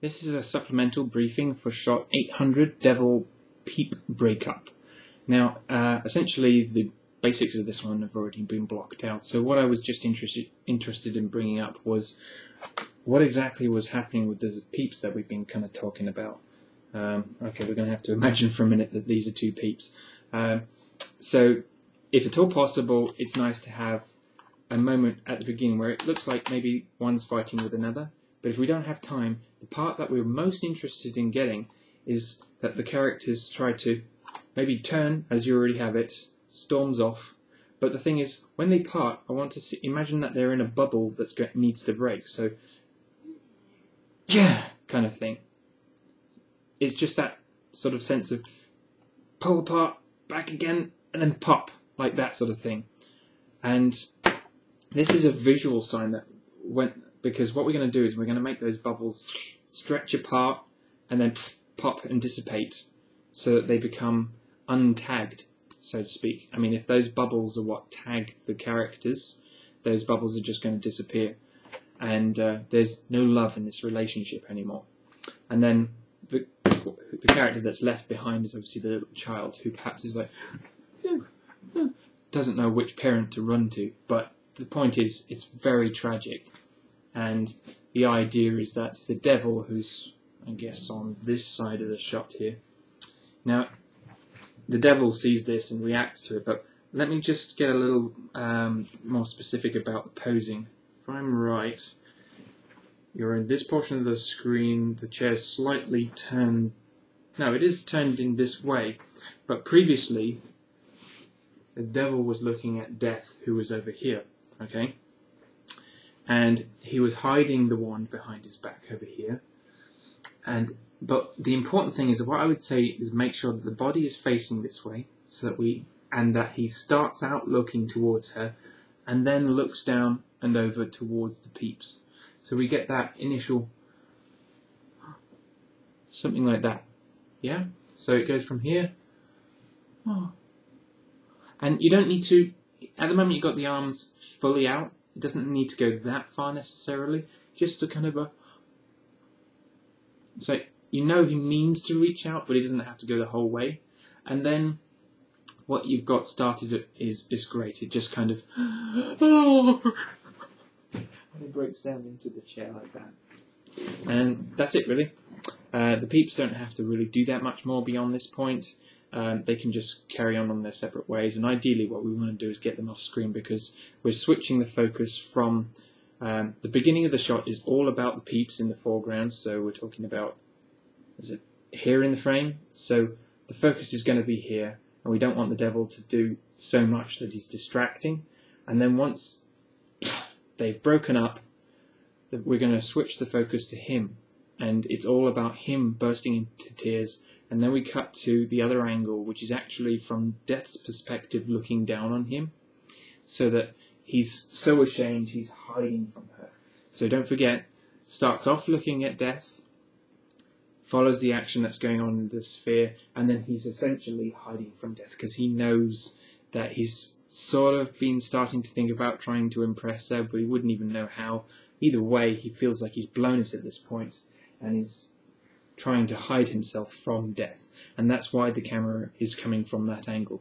This is a supplemental briefing for shot 800 Devil Peep Breakup. Now, essentially the basics of this one have already been blocked out, so what I was just interested in bringing up was what exactly was happening with the peeps that we've been kind of talking about. Okay, we're going to have to imagine for a minute that these are two peeps. So, if at all possible, it's nice to have a moment at the beginning where it looks like maybe one's fighting with another. But if we don't have time, the part that we're most interested in getting is that the characters try to maybe turn, as you already have it, storms off. But the thing is, when they part, I want to imagine that they're in a bubble that needs to break. So, yeah, kind of thing. It's just that sort of sense of pull apart, back again, and then pop, like that sort of thing. And this is a visual sign that because what we're going to do is we're going to make those bubbles stretch apart and then pop and dissipate so that they become untagged, so to speak. I mean, if those bubbles are what tag the characters, those bubbles are just going to disappear. And there's no love in this relationship anymore. And then the character that's left behind is obviously the little child who perhaps is like, doesn't know which parent to run to. But the point is, it's very tragic. And the idea is that's the devil who's, I guess, on this side of the shot here. Now, the devil sees this and reacts to it, but let me just get a little more specific about the posing. If I'm right, you're in this portion of the screen, the chair's slightly turned. No, it is turned in this way, but previously the devil was looking at Death, who was over here, okay? And he was hiding the wand behind his back over here. But the important thing is, what I would say is make sure that the body is facing this way, so that that he starts out looking towards her, and then looks down and over towards the peeps. So we get that initial, something like that, yeah? So it goes from here, and you don't need to, at the moment you've got the arms fully out, it doesn't need to go that far necessarily, just to kind of so you know he means to reach out, but he doesn't have to go the whole way. And then what you've got started is great. It just kind of and it breaks down into the chair like that. And that's it really. The peeps don't have to really do that much more beyond this point. They can just carry on their separate ways, and ideally what we want to do is get them off screen, because we're switching the focus from the beginning of the shot is all about the peeps in the foreground, so we're talking about, is it here in the frame? So the focus is going to be here, and we don't want the devil to do so much that he's distracting. And then once they've broken up, we're going to switch the focus to him, and it's all about him bursting into tears. And then we cut to the other angle, which is actually from Death's perspective looking down on him, so that he's so ashamed he's hiding from her. So don't forget, starts off looking at Death, follows the action that's going on in the sphere, and then he's essentially hiding from Death because he knows that he's sort of been starting to think about trying to impress her, but he wouldn't even know how. Either way, he feels like he's blown it at this point, and he's trying to hide himself from Death, and that's why the camera is coming from that angle.